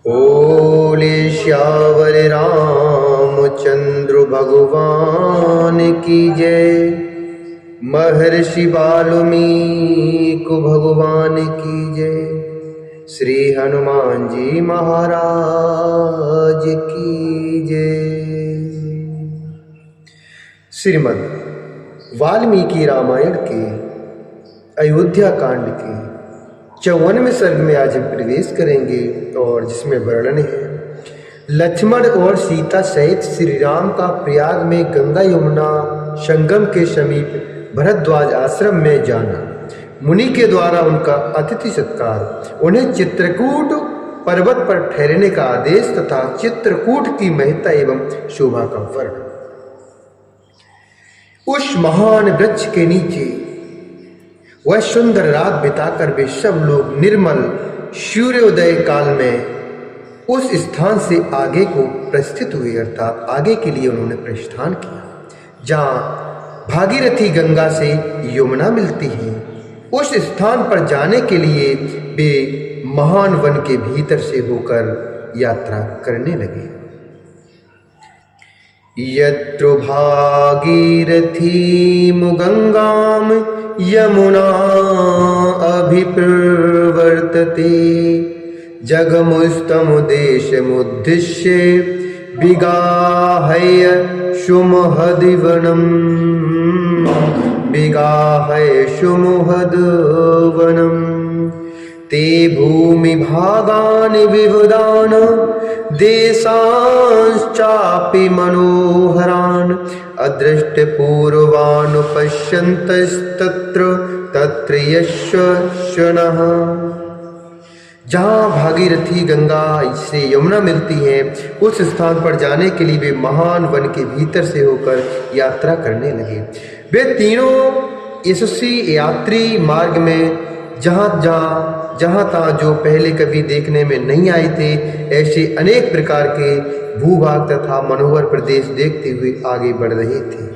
बोले श्यावर रामचंद्र भगवान की जय। महर्षि वाल्मीकि भगवान की जय। श्री हनुमान जी महाराज की जय। श्रीमद् वाल्मीकि रामायण के अयोध्या कांड के 54वें सर्ग में आज हम प्रवेश करेंगे और जिसमें वर्णन है लक्ष्मण और सीता सहित श्री राम का प्रयाग में गंगा यमुना संगम के समीप भरद्वाज आश्रम में जाना, मुनि के द्वारा उनका अतिथि सत्कार, उन्हें चित्रकूट पर्वत पर ठहरने का आदेश तथा चित्रकूट की महत्ता एवं शोभा का वर्णन। उस महान वृक्ष के नीचे वह सुंदर रात बिताकर वे सब लोग निर्मल सूर्योदय काल में उस स्थान से आगे को प्रस्थित हुए, अर्थात आगे के लिए उन्होंने प्रस्थान किया जहाँ भागीरथी गंगा से यमुना मिलती है। उस स्थान पर जाने के लिए वे महान वन के भीतर से होकर यात्रा करने लगे। यत्र भागीरथीं गंगाम यमुना अभिप्रवर्तते जगमुस्तमुद्देश्यमुद्दिश्य विगाहय सुमहद्वनम् ते भूमि भागान विविधान देशांश्चापि मनोहरान अदृष्टपूर्वान् पश्यन्तस्तत्र तत्र यशस्विनः। जहाँ भागीरथी गंगा से यमुना मिलती है उस स्थान पर जाने के लिए वे महान वन के भीतर से होकर यात्रा करने लगे। वे तीनों यशस्वी यात्री मार्ग में जहाँ तहाँ जो पहले कभी देखने में नहीं आए थे ऐसे अनेक प्रकार के भूभाग तथा मनोहर प्रदेश देखते हुए आगे बढ़ रहे थे।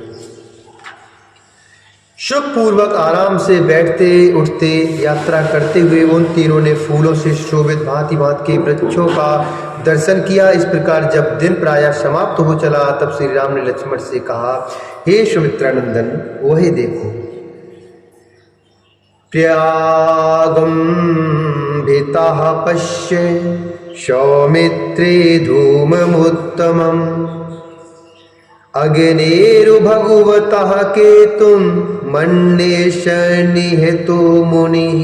सुखपूर्वक आराम से बैठते उठते यात्रा करते हुए उन तीनों ने फूलों से शोभित भांति भांति के वृक्षों का दर्शन किया। इस प्रकार जब दिन प्रायः समाप्त हो चला तब श्री राम ने लक्ष्मण से कहा, हे सुमित्रानंदन, वही देखो प्रयागं भीतः पश्य सौमित्रे धूममुत्तमम् अग्नेरुभगवतः केतुं मन्येष निहतो मुनिः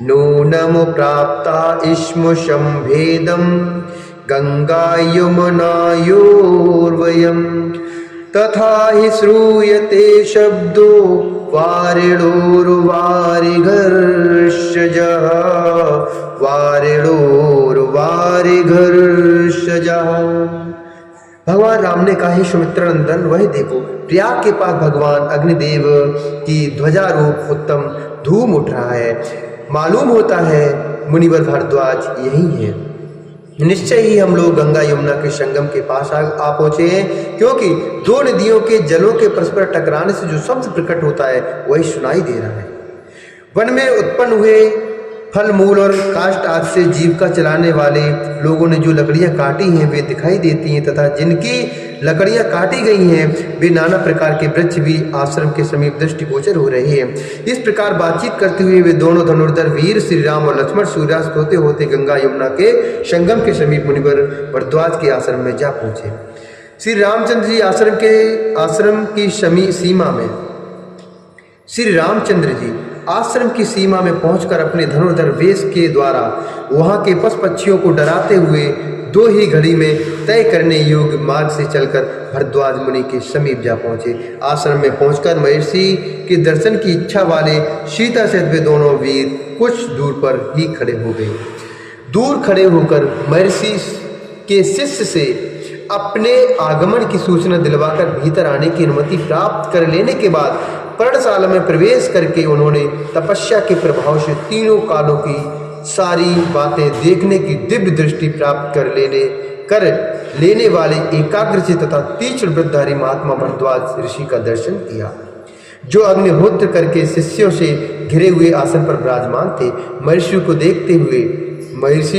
नूनं प्राप्ता इष्म संभेदं गंगा यमुनायोर्वयम् तथा हि श्रूयते शब्दो वारिणोर्वारिघर्षजः। भगवान राम ने कहा, हे सुमित्रानंदन, वही देखो प्रयाग के पास भगवान अग्निदेव की ध्वजारूप उत्तम धूम उठ रहा है। मालूम होता है मुनिवर भारद्वाज यही है। निश्चय ही हम लोग गंगा यमुना के संगम के पास आ पहुंचे हैं, क्योंकि दो नदियों के जलों के परस्पर टकराने से जो शब्द प्रकट होता है वही सुनाई दे रहा है। वन में उत्पन्न हुए फल मूल और काष्ठ आदि से जीविका चलाने वाले लोगों ने जो लकड़ियां काटी हैं वे दिखाई देती हैं, तथा जिनकी लकड़ियां काटी गई हैं वे नाना प्रकार के वृक्ष भी आश्रम के समीप दृष्टिगोचर हो रहे हैं। इस प्रकार बातचीत करते हुए वे दोनों धनुर्धर वीर श्री राम और लक्ष्मण सूर्यास्त होते होते गंगा यमुना के संगम के समीप मुनिवर भरद्वाज के आश्रम में जा पहुंचे। श्री रामचंद्र जी आश्रम की सीमा में पहुंचकर अपने धनुर्धर वेश के द्वारा वहां के पशु पक्षियों को डराते हुए 2 ही घड़ी में तय करने योग्य मार्ग से चलकर भरद्वाज मुनि के समीप जा पहुंचे। आश्रम में पहुंचकर महर्षि के दर्शन की इच्छा वाले सीता सहित वे दोनों वीर कुछ दूर पर ही खड़े हो गए। दूर खड़े होकर महर्षि के शिष्य से अपने आगमन की सूचना दिलवाकर भीतर आने की अनुमति प्राप्त कर लेने के बाद पर्णशाला में प्रवेश करके उन्होंने तपस्या के प्रभाव से तीनों कालों की सारी बातें देखने की दिव्य दृष्टि प्राप्त कर लेने वाले एकाग्रचित्त तथा तीक्ष्ण वृद्धधारी महात्मा भरद्वाज ऋषि का दर्शन किया। जो अग्निहोत्र करके शिष्यों से घिरे हुए आसन पर विराजमान थे। महर्षि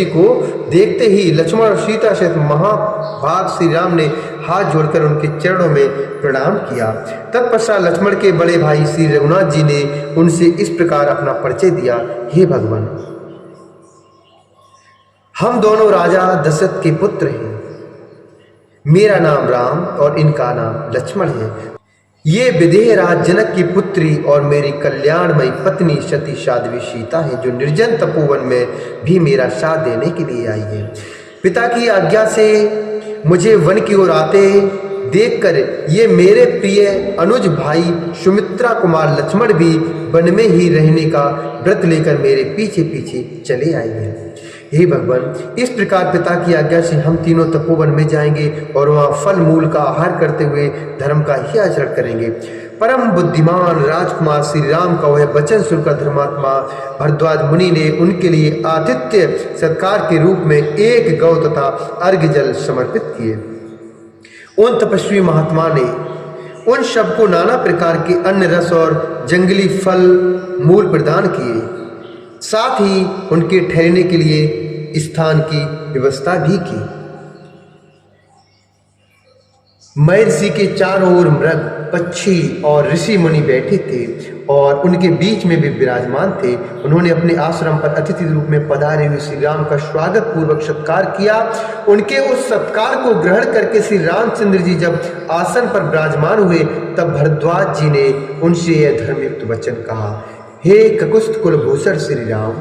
को देखते ही लक्ष्मण और सीता सहित महाभाग श्री राम ने हाथ जोड़कर उनके चरणों में प्रणाम किया। तत्पश्चात लक्ष्मण के बड़े भाई श्री रघुनाथ जी ने उनसे इस प्रकार अपना परिचय दिया। हे भगवान, हम दोनों राजा दशरथ के पुत्र हैं। मेरा नाम राम और इनका नाम लक्ष्मण है। ये विदेह राज जनक की पुत्री और मेरी कल्याणमयी पत्नी सती साध्वी सीता है, जो निर्जन तपोवन में भी मेरा साथ देने के लिए आई है। पिता की आज्ञा से मुझे वन की ओर आते देखकर ये मेरे प्रिय अनुज भाई सुमित्रा कुमार लक्ष्मण भी वन में ही रहने का व्रत लेकर मेरे पीछे पीछे चले आए हैं। हे भगवान, इस प्रकार पिता की आज्ञा से हम तीनों तपोवन में जाएंगे और वहाँ फल मूल का आहार करते हुए धर्म का ही आचरण करेंगे। परम बुद्धिमान राजकुमार श्री राम का वह वचन सुनकर धर्मात्मा भरद्वाज मुनि ने उनके लिए आतिथ्य सत्कार के रूप में एक गौ तथा अर्घ्य जल समर्पित किए। उन तपस्वी महात्मा ने उन सबको नाना प्रकार के अन्न रस और जंगली फल मूल प्रदान किए, साथ ही उनके ठहरने के लिए स्थान की व्यवस्था भी की। महर्षि के चारों ओर मृग, पक्षी और ऋषि मुनि बैठे थे और उनके बीच में भी विराजमान थे। उन्होंने अपने आश्रम पर अतिथि रूप में पधारे हुए श्री राम का स्वागत पूर्वक सत्कार किया। उनके उस सत्कार को ग्रहण करके श्री रामचंद्र जी जब आसन पर विराजमान हुए, तब भरद्वाज जी ने उनसे यह धर्मयुक्त वचन कहा। हे ककुस्थ कुलभूषण श्री राम,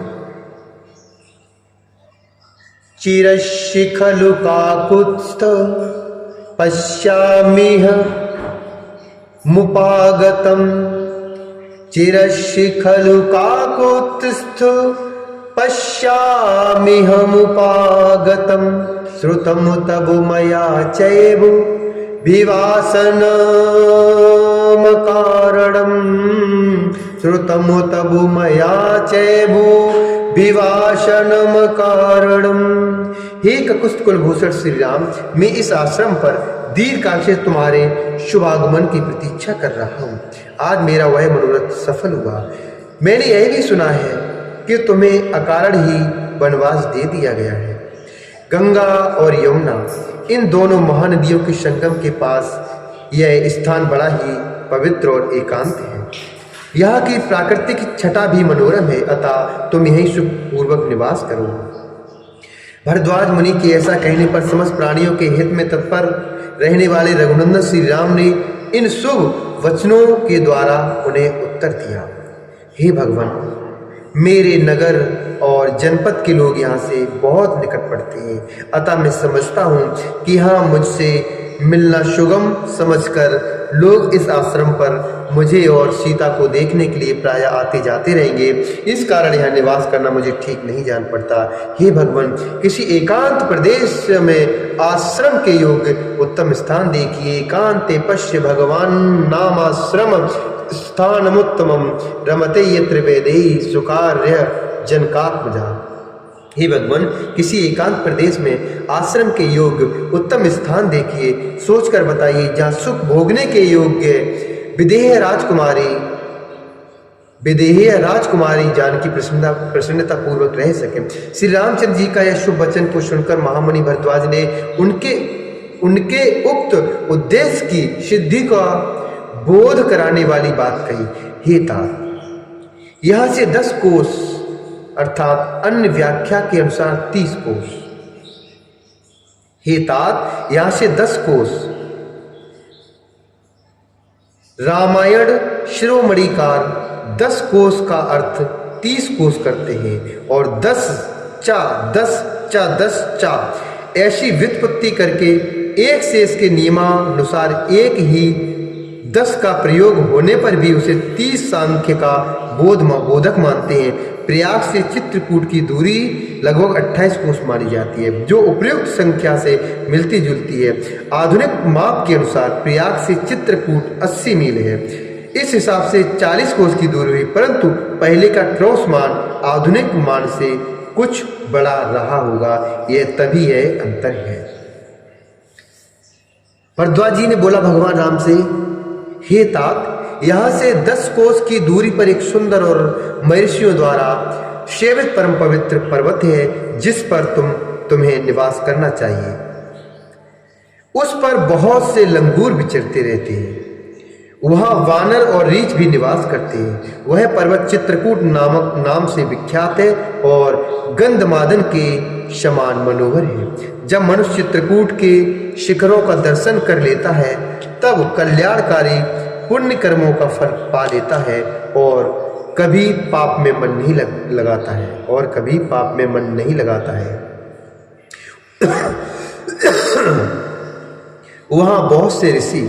चिरस्य खलु काकुत्स्थ पश्यामिह मुपागतम्। चिरस्य खलु काकुत्स्थ पश्यामिह मुपागतम्। श्रुतं तव मया चैव विवासनम कारणम्। श्रुतं तव मया चैव विवासनम कारणम्। हे ककुस्थ कुलभूषण श्री राम, मैं इस आश्रम पर दीर्घकाल से तुम्हारे शुभागमन की प्रतीक्षा कर रहा हूँ। आज मेरा वह मनोरथ सफल हुआ। मैंने यह भी सुना है कि तुम्हें अकारण ही वनवास दे दिया गया है। गंगा और यमुना, इन दोनों महानदियों के संगम के पास यह स्थान बड़ा ही पवित्र और एकांत है। यहाँ की प्राकृतिक छटा भी मनोरम है, अतः तुम यहीं सुखपूर्वक निवास करो। भरद्वाज मुनि के ऐसा कहने पर समस्त प्राणियों के हित में तत्पर रहने वाले रघुनंदन श्री राम ने इन शुभ वचनों के द्वारा उन्हें उत्तर दिया। हे भगवान, मेरे नगर और जनपद के लोग यहाँ से बहुत निकट पड़ते हैं, अतः मैं समझता हूँ कि यहाँ मुझसे मिलना सुगम समझकर लोग इस आश्रम पर मुझे और सीता को देखने के लिए प्रायः आते जाते रहेंगे। इस कारण यहाँ निवास करना मुझे ठीक नहीं जान पड़ता। हे भगवान, किसी एकांत प्रदेश में आश्रम के योग्य उत्तम स्थान देखिए। एकांते पश्य भगवान नामाश्रम स्थानमुत्तमम रमते यत्र वैदेही सुकार्य जनकात्मजा। हे भगवान, किसी एकांत प्रदेश में आश्रम के योग्य उत्तम स्थान देखिए, सोचकर बताइए जहाँ सुख भोगने के योग्य विदेह राजकुमारी जानकी प्रसन्नता पूर्वक रह सके। श्री रामचंद्र जी का यह शुभ वचन को सुनकर महामुनि भरद्वाज ने उनके उक्त उद्देश्य की सिद्धि का बोध कराने वाली बात कही। हे तात, यहाँ से 10 कोस अर्थात अन्य व्याख्या के अनुसार 30 कोस। हे तात, यहाँ से 10 कोस रामायण शिरोमणिकार 10 कोस का अर्थ 30 कोस करते हैं और 10 चा ऐसी व्युत्पत्ति करके एक शेष के नियमानुसार एक ही 10 का प्रयोग होने पर भी उसे 30 सांख्य का बोधक मानते हैं। प्रयाग से चित्रकूट की दूरी लगभग 28 कोस मानी जाती है, जो उपयुक्त संख्या से मिलती जुलती है। आधुनिक माप के अनुसार प्रयाग से चित्रकूट 80 मील है। इस हिसाब से 40 कोस की दूरी हुई, परंतु पहले का क्रॉस मान आधुनिक मान से कुछ बड़ा रहा होगा। यह तभी यह अंतर है। भरद्वाज जी ने बोला भगवान राम से, हे तात, यहाँ से 10 कोस की दूरी पर एक सुंदर और महर्षियों द्वारा सेवित परम पवित्र पर्वत है, जिस पर तुम्हें निवास करना चाहिए। उस पर बहुत से लंगूर विचरते रहते हैं। वहाँ वानर और रीछ भी निवास करते हैं। वह पर्वत चित्रकूट नामक नाम से विख्यात है और गंधमादन के समान मनोहर है। जब मनुष्य चित्रकूट के शिखरों का दर्शन कर लेता है, तब कल्याणकारी पुण्य कर्मों का फल पा लेता है और कभी पाप में मन नहीं लगाता है। वहाँ बहुत से ऋषि,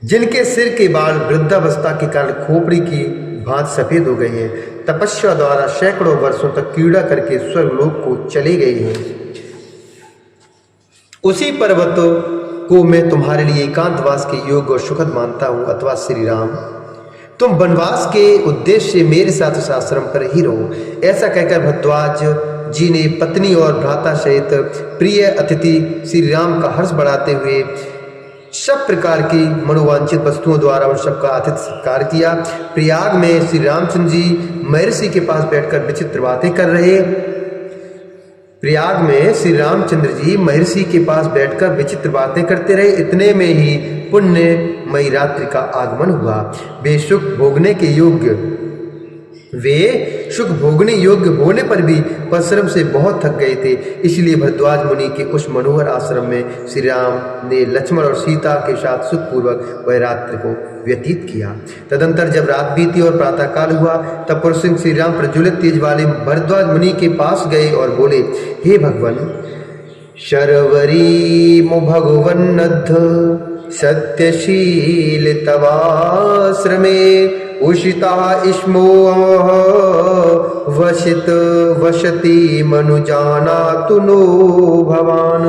जिनके सिर के बाल वृद्धावस्था के कारण खोपड़ी की भांति सफेद हो गए हैं, तपस्या द्वारा सैकड़ों वर्षों तक क्रीड़ा करके स्वर्गलोक को चले गए हैं। उसी पर्वत को मैं तुम्हारे लिए एकांतवास के योग्य और सुखद मानता हूँ। अथवा श्री राम, तुम वनवास के उद्देश्य से मेरे साथ उस आश्रम पर ही रहो। ऐसा कहकर भरद्वाज जी ने पत्नी और भ्राता सहित प्रिय अतिथि श्री राम का हर्ष बढ़ाते हुए सब प्रकार की मनोवांछित वस्तुओं द्वारा उन सबका आतिथ्य सत्कार किया। प्रयाग में श्री रामचंद्र जी महर्षि के पास बैठकर विचित्र बातें कर रहे। प्रयाग में श्री रामचंद्र जी महर्षि के पास बैठकर विचित्र बातें करते रहे। इतने में ही पुण्यमयी रात्रि का आगमन हुआ। वे सुख भोगने योग्य होने पर भी परिश्रम से बहुत थक गए थे। इसलिए भरद्वाज मुनि के उस मनोहर आश्रम में श्री राम ने लक्ष्मण और सीता के साथ सुखपूर्वक वह रात्रि को व्यतीत किया। तदंतर जब रात बीती और प्रातःकाल हुआ, तब पुरुष सिंह श्री राम प्रज्वलित तेज वाले भरद्वाज मुनि के पास गए और बोले, हे भगवन, शर्वरी मो भगवन्नद्ध सत्यशील तवाश्रमे उषिता इष्मो वसति मनुजानातु नो भवान्।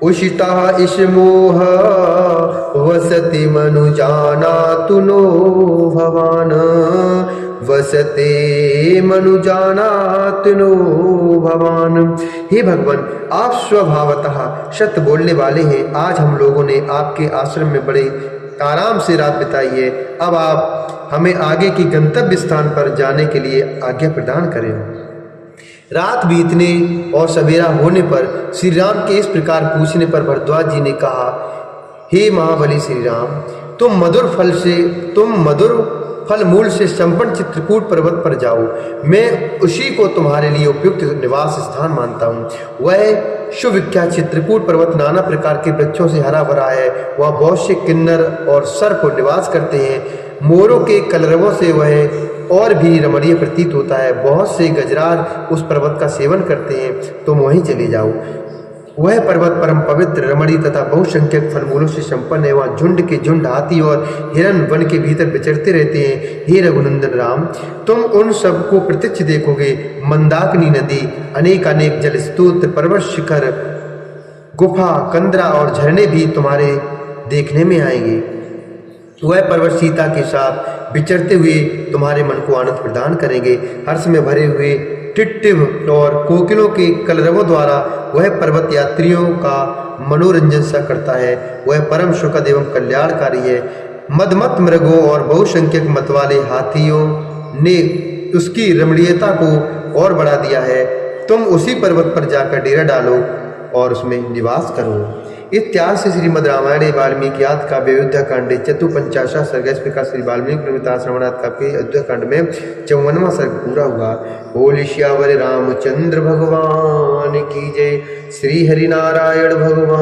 उषिता इष्मोह वसति मनुजानातु नो भवान्। वसते मनुजानातु नो भवान्। हे भगवान, आप स्वभावतः सत्य बोलने वाले हैं। आज हम लोगों ने आपके आश्रम में बड़े आराम से रात बिताई है। अब आप हमें आगे की गंतव्य स्थान पर जाने के लिए आज्ञा प्रदान करें। रात बीतने और सवेरा होने पर श्री राम के इस प्रकार पूछने पर भरद्वाज जी ने कहा, हे महाबली श्री राम, तुम मधुर फल मूल से संपन्न चित्रकूट पर्वत पर जाओ। मैं उसी को तुम्हारे लिए उपयुक्त निवास स्थान मानता हूँ। वह सुविख्यात चित्रकूट पर्वत नाना प्रकार के वृक्षों से हरा भरा है। वह बहुत से किन्नर और सर्प निवास करते हैं। मोरों के कलरवों से वह और भी रमणीय प्रतीत होता है। बहुत से गजराज उस पर्वत का सेवन करते हैं। तुम वहीं चले जाओ। वह पर्वत परम पवित्र, रमणीय तथा बहुसंख्यक फलमूलों से संपन्न है। वहाँ झुंड के झुंड हाथी और हिरण वन के भीतर विचरते रहते हैं। हे रघुनंदन राम, तुम उन सबको प्रत्यक्ष देखोगे। मंदाकिनी नदी, अनेक जलस्रोत, पर्वत शिखर, गुफा, कंदरा और झरने भी तुम्हारे देखने में आएंगे। वह पर्वत सीता के साथ विचरते हुए तुम्हारे मन को आनंद प्रदान करेंगे। हर्ष में भरे हुए टिट्टिव और कोकिलों के कलरवों द्वारा वह पर्वत यात्रियों का मनोरंजन सा करता है। वह परम सुखद एवं कल्याणकारी है। मदमत मृगों और बहुसंख्यक मत वाले हाथियों ने उसकी रमणीयता को और बढ़ा दिया है। तुम उसी पर्वत पर जाकर डेरा डालो और उसमें निवास करो। इत्यादि से श्रीमद् रामायण वाल्मीकि आदि काव्य अयोध्या कांडे चतुपंचाशा सर्ग। इस प्रकार श्री वाल्मीकि श्रवणात् काव्य अयोध्या कांड में 54वां सर्ग पूरा हुआ। बोल श्यावर रामचंद्र भगवान की जय। श्री हरि नारायण भगवान